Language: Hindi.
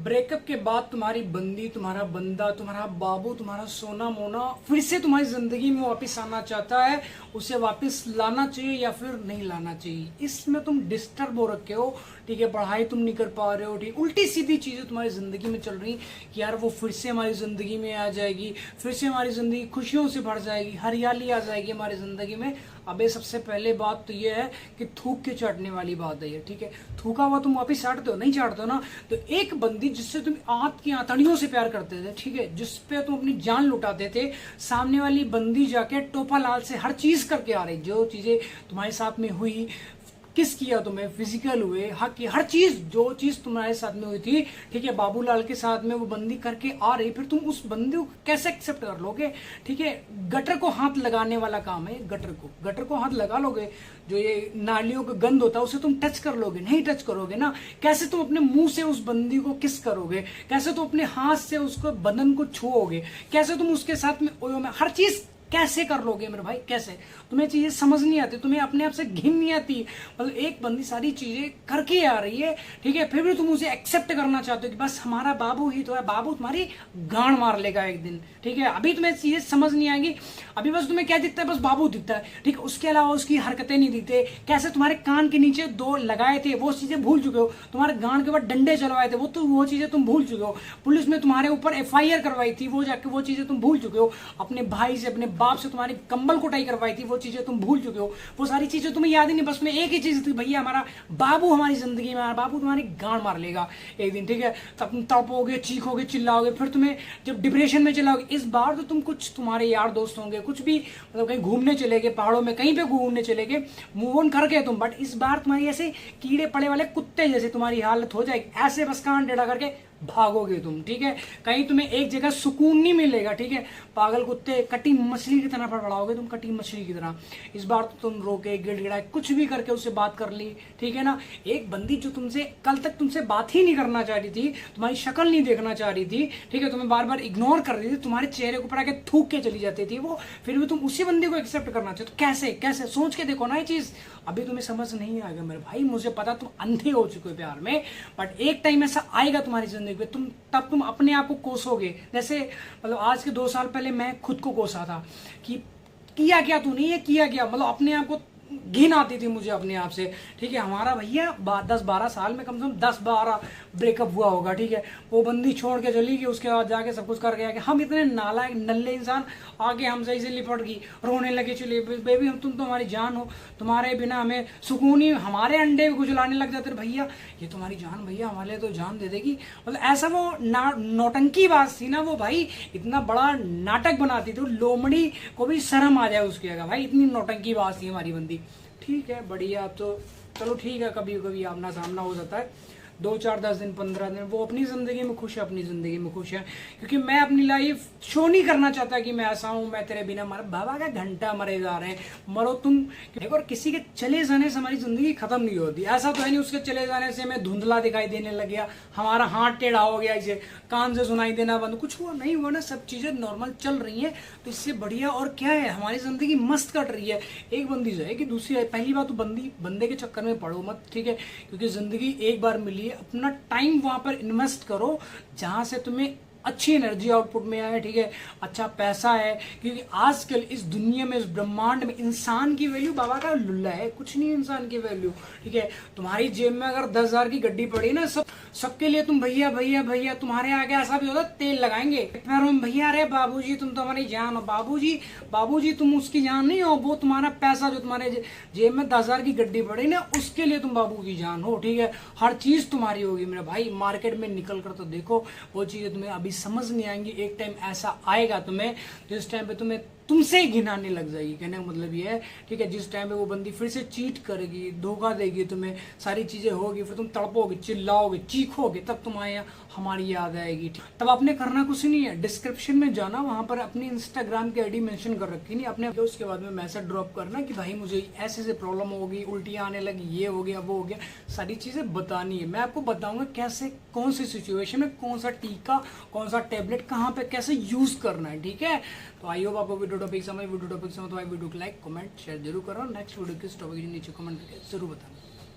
ब्रेकअप के बाद तुम्हारी बंदी, तुम्हारा बंदा, तुम्हारा बाबू, तुम्हारा सोना मोना फिर से तुम्हारी जिंदगी में वापस आना चाहता है। उसे वापस लाना चाहिए या फिर नहीं लाना चाहिए, इसमें तुम डिस्टर्ब हो रखे हो। ठीक है, पढ़ाई तुम नहीं कर पा रहे हो, ठीक, उल्टी सीधी चीजें तुम्हारी जिंदगी में चल रही कि यार वो फिर से हमारी जिंदगी में आ जाएगी, फिर से हमारी जिंदगी खुशियों से भर जाएगी, हरियाली आ जाएगी हमारी जिंदगी में। अबे सबसे पहले बात तो ये है कि थूक के चाटने वाली बात है ये। ठीक है, थूका हुआ तुम वापिस चाटते हो, नहीं चाटते हो ना। तो एक बंदी जिससे तुम आंत की आंतड़ियों से प्यार करते थे, ठीक है, जिस पे तुम अपनी जान लुटाते थे, सामने वाली बंदी जाके टोपा लाल से हर चीज करके आ रही। जो चीजें तुम्हारे साथ में हुई, किस किया तुम्हें, फिजिकल हुए, हक की हर चीज, जो चीज तुम्हारे साथ में हुई थी, ठीक है, बाबूलाल के साथ में वो बंदी करके आ रही, फिर तुम उस बंदी को कैसे एक्सेप्ट कर लोगे। ठीक है, गटर को हाथ लगाने वाला काम है, गटर को हाथ लगा लोगे। जो ये नालियों का गंद होता है उसे तुम टच कर लोगे, नहीं टच करोगे ना। कैसे तुम अपने मुंह से उस बंदी को किस करोगे, कैसे तुम अपने हाथ से उसको बदन को छुओगे, कैसे तुम उसके साथ में हर चीज कैसे कर लोगे मेरे भाई, कैसे? तुम्हें चीजें समझ नहीं आती, तुम्हें अपने आप से घिन नहीं आती। मतलब एक बंदी सारी चीजें करके आ रही है, ठीक है, फिर भी तुम उसे एक्सेप्ट करना चाहते हो कि बस हमारा बाबू ही तो है, बाबू तुम्हारी गांड मार लेगा एक दिन। ठीक है, अभी तुम्हें चीजें समझ नहीं आएंगी, अभी बस तुम्हें क्या दिखता है, बस बाबू दिखता है। ठीक है, उसके अलावा उसकी हरकतें नहीं दिखते, कैसे तुम्हारे कान के नीचे दो लगाए थे वो चीजें भूल चुके हो, तुम्हारे गांड के ऊपर डंडे चलवाए थे वो चीजें तुम भूल चुके हो, पुलिस में तुम्हारे ऊपर FIR करवाई थी वो जाके वो चीजें तुम भूल चुके हो, अपने भाई से अपने बाप से तुम्हारी कंबल कुटाई करवाई थी वो चीजें तुम भूल चुके हो, वो सारी चीजें तुम्हें याद ही नहीं। बस में एक ही चीज थी, भैया हमारा बाबू हमारी जिंदगी में, बाबू तुम्हारी गांड मार लेगा एक दिन। ठीक है, तब तुम तड़पोगे, चीखोगे, चिल्लाओगे, फिर तुम्हें जब डिप्रेशन में चलाओगे। इस बार तो तुम कुछ तुम्हारे यार दोस्त होंगे, कुछ भी मतलब कहीं घूमने चले गए, पहाड़ों में कहीं पे घूमने चले गए, मूव ऑन कर गए तुम, बट इस बार तुम्हारी ऐसे कीड़े पड़े वाले कुत्ते जैसे तुम्हारी हालत हो जाएगी, ऐसे बस कान टेढ़ा करके भागोगे तुम। ठीक है, कहीं तुम्हें एक जगह सुकून नहीं मिलेगा। ठीक है, पागल कुत्ते कटी मछली की तरह फड़फड़ाओगे तुम, कटी मछली की तरह। इस बार तो तुम रोके, गिड़गिड़ाए, कुछ भी करके उससे बात कर ली। ठीक है ना, एक बंदी जो तुमसे कल तक तुमसे बात ही नहीं करना चाह रही थी, तुम्हारी शक्ल नहीं देखना चाह रही थी, ठीक है, तुम्हें बार बार इग्नोर कर रही थी, तुम्हारे चेहरे के ऊपर आके थूक के चली जाती थी वो, फिर भी तुम उसी बंदी को एक्सेप्ट करना चाहते हो। कैसे कैसे सोच के देखो ना ये चीज। अभी तुम्हें समझ नहीं आएगा मेरे भाई, मुझे पता तुम अंधे हो चुके हो प्यार में, बट एक टाइम ऐसा आएगा तुम्हारी जिंदगी में, तुम अपने आप को कोसोगे। जैसे मतलब आज के 2 साल पहले मैं खुद को कोसा था कि किया क्या तूने, ये किया क्या, मतलब अपने आप को घिन आती थी मुझे अपने आप से। ठीक है, हमारा भैया 10-12 साल में कम से कम 10-12 ब्रेकअप हुआ होगा। ठीक है, वो बंदी छोड़ के चली गई, उसके बाद जाके सब कुछ कर गया कि हम इतने नालायक नल्ले इंसान, आगे हमसे इसे लिपट गई, रोने लगे, चलिए बेबी हम तुम तो हमारी जान हो, तुम्हारे बिना हमें सुकून ही, हमारे अंडे भी गुजलाने लग जाते भैया, ये तुम्हारी जान भैया, हमारे लिए तो जान दे देगी। मतलब ऐसा वो नौटंकी बात थी ना वो भाई, इतना बड़ा नाटक बनाती थी, लोमड़ी को भी शर्म आ जाए उसकी जगह भाई, इतनी नौटंकी बात थी हमारी बंदी। ठीक है, बढ़िया, तो चलो ठीक है, कभी कभी आमना सामना हो जाता है, 2-4 10 दिन 15 दिन, वो अपनी जिंदगी में खुश है, अपनी जिंदगी में खुश है, क्योंकि मैं अपनी लाइफ शो नहीं करना चाहता कि मैं ऐसा हूं, मैं तेरे बिना मर, बाबा का घंटा मरे जा रहे हैं, मरो तुम। और किसी के चले जाने से हमारी जिंदगी खत्म नहीं होती, ऐसा तो है नहीं उसके चले जाने से हमें धुंधला दिखाई देने लग गया, हमारा हाथ टेढ़ा हो गया, इसे कान से सुनाई देना बंद, कुछ हुआ नहीं हुआ ना, सब चीजें नॉर्मल चल रही है। तो इससे बढ़िया और क्या है, हमारी जिंदगी मस्त कट रही है। एक बंदी जो है कि दूसरी है, पहली बात तो बंदे के चक्कर में पड़ो मत। ठीक है, क्योंकि जिंदगी एक बार मिली है, अपना टाइम वहां पर इन्वेस्ट करो जहां से तुम्हें अच्छी एनर्जी आउटपुट में आए। ठीक है, अच्छा पैसा है, क्योंकि आजकल इस दुनिया में, इस ब्रह्मांड में इंसान की वैल्यू बाबा का लुल्ला है, कुछ नहीं इंसान की वैल्यू। ठीक है, तुम्हारी जेब में अगर 10,000 की गड्डी पड़ी ना, सबके लिए तुम भैया भैया भैया, तुम्हारे आगे ऐसा भी होता तेल लगाएंगे पैरों में, भैया अरे बाबूजी तुम तो हमारी जान हो, बाबूजी तुम उसकी जान नहीं हो, वो तुम्हारा पैसा जो तुम्हारे जेब में 10,000 की गड्डी पड़ी ना, उसके लिए तुम बाबू की जान हो। ठीक है, हर चीज तुम्हारी होगी मेरे भाई, मार्केट में निकल कर तो देखो, वो चीजें तुम्हें अभी समझ नहीं आएंगी। एक टाइम ऐसा आएगा तुम्हें जिस टाइम पे तुम्हें तुमसे ही घिनाने लग जाएगी। कहने का मतलब ये है, ठीक है, जिस टाइम पे वो बंदी फिर से चीट करेगी, धोखा देगी तुम्हें, सारी चीजें होगी, फिर तुम तड़पोगे, चिल्लाओगे, चीखोगे, तब तुम्हारे हमारी याद आएगी। तब आपने करना कुछ नहीं है, डिस्क्रिप्शन में जाना, वहां पर अपनी इंस्टाग्राम की ID मेंशन कर रखी नहीं अपने, उसके बाद में मैसेज ड्रॉप करना कि भाई मुझे ऐसे से प्रॉब्लम होगी, उल्टियां आने लगी, ये हो गया, वो हो गया, सारी चीजें बतानी है। मैं आपको बताऊंगा कैसे, कौन सी सिचुएशन में कौन सा टीका, कौन सा टेबलेट कहाँ पे कैसे यूज करना है। ठीक है, तो आई होप आपको वीडियो टॉपिक समझ तो वीडियो को लाइक, कमेंट, शेयर जरूर करो। नेक्स्ट वीडियो किस टॉपिक नीचे कमेंट करके जरूर बताना।